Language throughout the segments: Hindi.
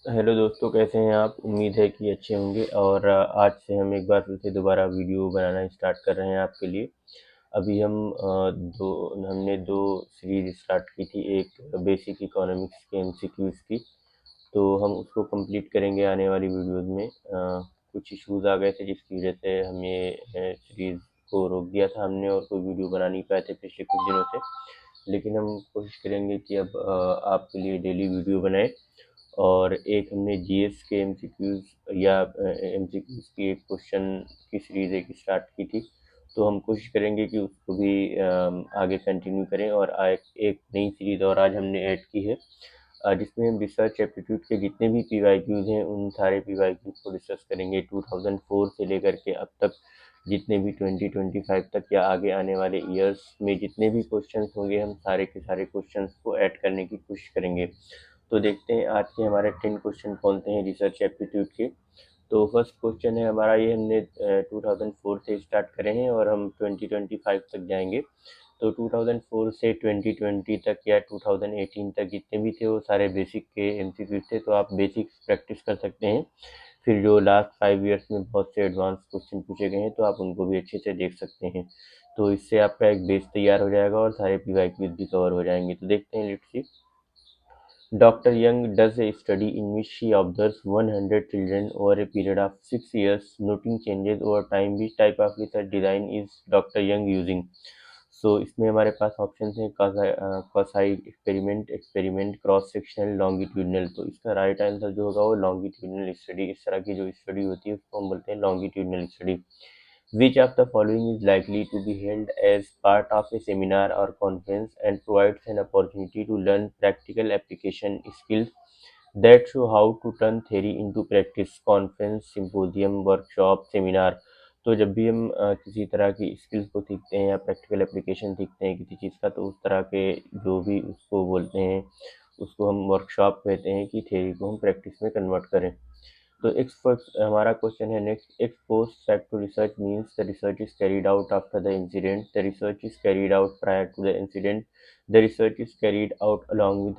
हेलो दोस्तों, कैसे हैं आप? उम्मीद है कि अच्छे होंगे। और आज से हम एक बार फिर से दोबारा वीडियो बनाना स्टार्ट कर रहे हैं आपके लिए। अभी हमने दो सीरीज स्टार्ट की थी, एक बेसिक इकोनॉमिक्स के एमसीक्यूज की। तो हम उसको कंप्लीट करेंगे आने वाली वीडियोस में। कुछ इश्यूज आ गए थे जिसकी वजह से हम ये सीरीज को रोक दिया था हमने, और कोई वीडियो बना नहीं पाए थे पिछले कुछ दिनों से। लेकिन हम कोशिश करेंगे कि अब आपके लिए डेली वीडियो बनाएं। और एक हमने जीएस के एमसीक्यूज या एमसीक्यूज की एक क्वेश्चन की सीरीज एक स्टार्ट की थी। तो हम कोशिश करेंगे कि उसको भी आगे कंटिन्यू करें। और एक नई सीरीज और आज हमने ऐड की है, जिसमें हम रिसर्च एप्टीट्यूड के जितने भी पीवाईक्यूज हैं उन सारे पीवाईक्यूज को डिस्कस करेंगे। 2004 से लेकर के अब तक जितने भी 2025 तक या आगे आने वाले ईयर्स में जितने भी क्वेश्चंस होंगे, हम सारे के सारे क्वेश्चंस को ऐड करने की कोशिश करेंगे। तो देखते हैं आज के हमारे 10 क्वेश्चन कौन से हैं रिसर्च एप्टीट्यूड के। तो फर्स्ट क्वेश्चन है हमारा, ये हमने 2004 से स्टार्ट करे हैं और हम 2025 तक जाएंगे। तो 2004 से 2020 तक या 2018 तक जितने भी थे वो सारे बेसिक के एमसीक्यू थे। तो आप बेसिक प्रैक्टिस कर सकते हैं। फिर जो लास्ट 5 ईयर्स में बहुत से एडवांस क्वेश्चन पूछे गए हैं तो आप उनको भी अच्छे से देख सकते हैं। तो इससे आपका एक बेस तैयार हो जाएगा और सारे पीवाईक्यूज भी कवर हो जाएंगे। तो देखते हैं, let's see. Dr. Young does a study in which she observes 100 children over a period of 6 years, noting changes over time. Which type of research design is Dr. Young using? So इसमें हमारे पास ऑप्शन हैं quasi experiment, experiment, cross sectional, longitudinal. तो इसका राइट आंसर जो होगा वो लॉन्गिट्यूडनल स्टडी। इस तरह की जो स्टडी होती है उसको हम बोलते हैं longitudinal study. Which of the following is likely to be held as part of a seminar or conference and provides an opportunity to learn practical application skills that show how to turn theory into practice? Conference, symposium, workshop, seminar। तो जब भी हम किसी तरह की स्किल्स को सीखते हैं या प्रैक्टिकल एप्लीकेशन सीखते हैं किसी चीज़ का, तो उस तरह के जो भी उसको बोलते हैं उसको हम वर्कशॉप कहते हैं कि थ्योरी को हम प्रैक्टिस में कन्वर्ट करें। तो हमारा क्वेश्चन है next. Ex post facto research means the research is carried out after the incident, the research is carried out prior to the incident, the research is carried out along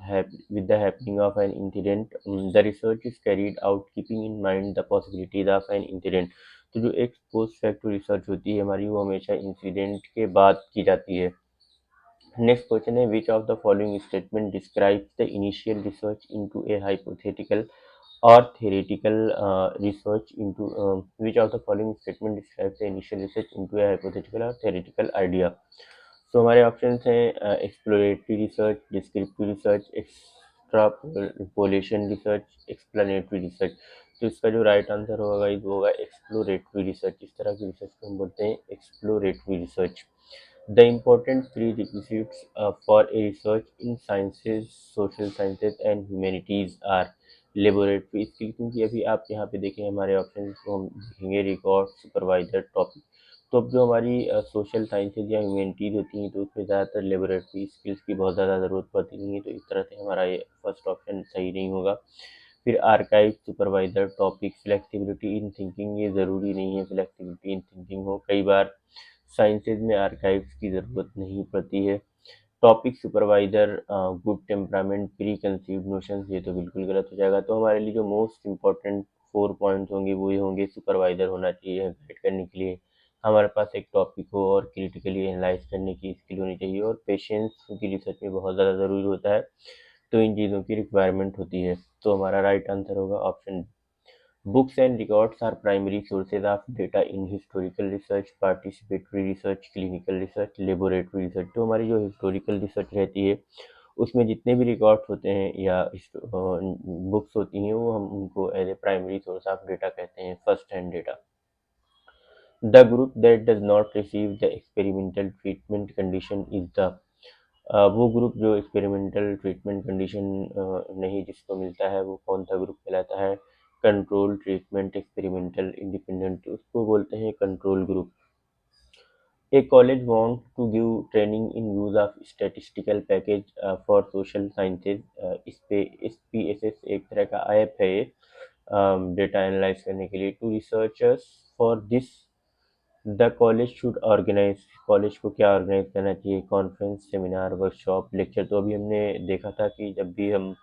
with the happening of an incident, the research is carried out keeping in mind the possibilities of an incident. तो जो एक्स पोस्ट फैक्ट रिसर्च होती है हमारी, वो हमेशा इंसिडेंट के बाद की जाती है। नेक्स्ट क्वेश्चन है, which of the following statement describes the initial research into A hypothetical or theoretical research into which of the following statement describes the initial research into a hypothetical or theoretical idea? So हमारे ऑप्शंस हैं exploratory research, descriptive research, extrapolation research, explanatory research. तो इसका जो राइट आंसर होगा वो होगा एक्सप्लोरेटरी रिसर्च। इस तरह की रिसर्च को हम बोलते हैं exploratory research. The important prerequisites for a research in sciences, social sciences and humanities are laboratory skill. क्योंकि अभी आप यहाँ पे देखें हमारे ऑप्शन को हम देखेंगे रिकॉर्ड, सुपरवाइजर, टॉपिक। तो अब जो हमारी सोशल साइंसेज या ह्यूमैनिटीज होती हैं तो उसमें ज़्यादातर लेबोरेटरी स्किल्स की बहुत ज़्यादा ज़रूरत पड़ती नहीं है। तो इस तरह से हमारा ये फर्स्ट ऑप्शन सही नहीं होगा। फिर archive, supervisor, topic, flexibility in thinking, ये ज़रूरी नहीं है फ्लेक्सिबिलिटी इन थिंकिंग हो। कई बार साइंसेज में आर्काइव्स की ज़रूरत नहीं पड़ती है। Topic, supervisor, good temperament, pre conceived notions, ये तो बिल्कुल गलत हो जाएगा। तो हमारे लिए जो मोस्ट इंपॉर्टेंट 4 पॉइंट्स होंगे वो ये होंगे, सुपरवाइजर होना चाहिए गाइड करने के लिए, हमारे पास एक टॉपिक हो और क्रिटिकली एनालाइज करने की स्किल होनी चाहिए, और पेशेंस क्योंकि रिसर्च में बहुत ज़्यादा ज़रूरी होता है। तो इन चीज़ों की रिक्वायरमेंट होती है। तो हमारा राइट आंसर होगा option. Books and records are primary sources of data in historical research, participatory research, clinical research, laboratory research। तो हमारी जो हिस्टोरिकल रिसर्च रहती है उसमें जितने भी रिकॉर्ड्स होते हैं या बुक्स होती हैं वो हम उनको as a primary source of data कहते हैं, first hand data. The group that does not receive the experimental treatment condition is the, वो ग्रुप जो एक्सपेरिमेंटल ट्रीटमेंट कंडीशन नहीं जिसको मिलता है वो कौन सा ग्रुप कहलाता है? कंट्रोल, ट्रीटमेंट, एक्सपेरिमेंटल, इंडिपेंडेंट, उसको बोलते हैं control group. A college wants to give training in use of statistical package for social sciences। इस पे SPSS एक तरह का ऐप है ये डेटा एनालाइज करने के लिए। To researchers for this the college should organise, college को क्या ऑर्गेनाइज करना चाहिए? Conference, seminar, workshop, lecture. तो अभी हमने देखा था कि जब भी हम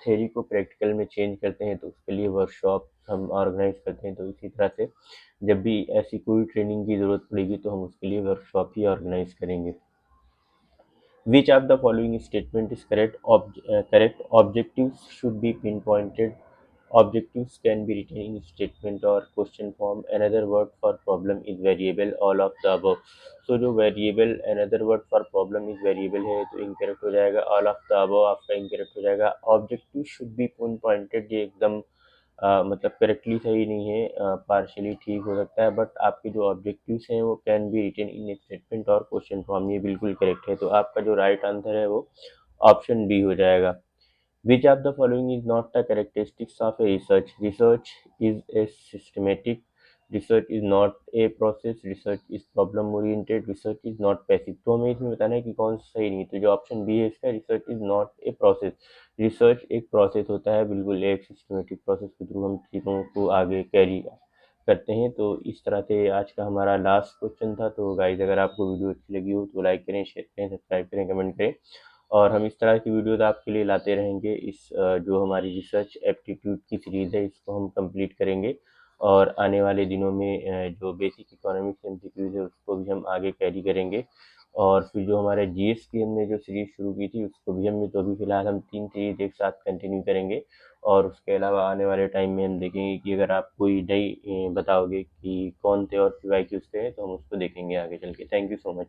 थ्योरी को प्रैक्टिकल में चेंज करते हैं तो उसके लिए वर्कशॉप हम ऑर्गेनाइज करते हैं। तो इसी तरह से जब भी ऐसी कोई ट्रेनिंग की ज़रूरत पड़ेगी तो हम उसके लिए वर्कशॉप ही ऑर्गेनाइज करेंगे। Which of the following statement is correct? Correct. Objectives should be pinpointed. Objectives can be written in statement or question form. Another word for problem is variable. All of the above. So जो variable another word for problem is variable है तो incorrect हो जाएगा। All of the above आपका incorrect हो जाएगा। Objective should be pinpointed ये एकदम मतलब करेक्टली सही नहीं है, पार्शियली ठीक हो सकता है, बट आपके जो ऑब्जेक्टिव्स हैं वो can be written in statement और क्वेश्चन फॉर्म, ये बिल्कुल करेक्ट है। तो आपका जो राइट आंसर है वो ऑप्शन बी हो जाएगा। Which of the following is not the characteristics of a research? Research is a systematic, research is not a process, research is problem oriented, research is not passive. तो हमें इसमें बताना है कि कौन सा सही नहीं है। तो जो ऑप्शन बी है इसका, research is not a process. Research एक प्रोसेस होता है, बिल्कुल एक सिस्टमेटिक प्रोसेस के थ्रू हम चीज़ों को आगे कैरी करते हैं। तो इस तरह से आज का हमारा लास्ट क्वेश्चन था। तो गाइज अगर आपको वीडियो अच्छी लगी हो तो लाइक करें, शेयर करें, सब्सक्राइब करें, कमेंट करें, और हम इस तरह की वीडियोस आपके लिए लाते रहेंगे। इस जो हमारी रिसर्च एप्टीट्यूड की सीरीज़ है इसको हम कंप्लीट करेंगे, और आने वाले दिनों में जो बेसिक इकोनॉमिक्स एमसीक्यूज है उसको भी हम आगे कैरी करेंगे। और फिर जो हमारे जीएस की हमने जो सीरीज़ शुरू की थी उसको भी हमने, तो अभी फ़िलहाल हम 3 सीरीज़ एक साथ कंटिन्यू करेंगे। और उसके अलावा आने वाले टाइम में हम देखेंगे कि अगर आप कोई नई बताओगे कि कौन से और पीवाईक्यूज़ थे तो हम उसको देखेंगे आगे चल के। Thank you so much.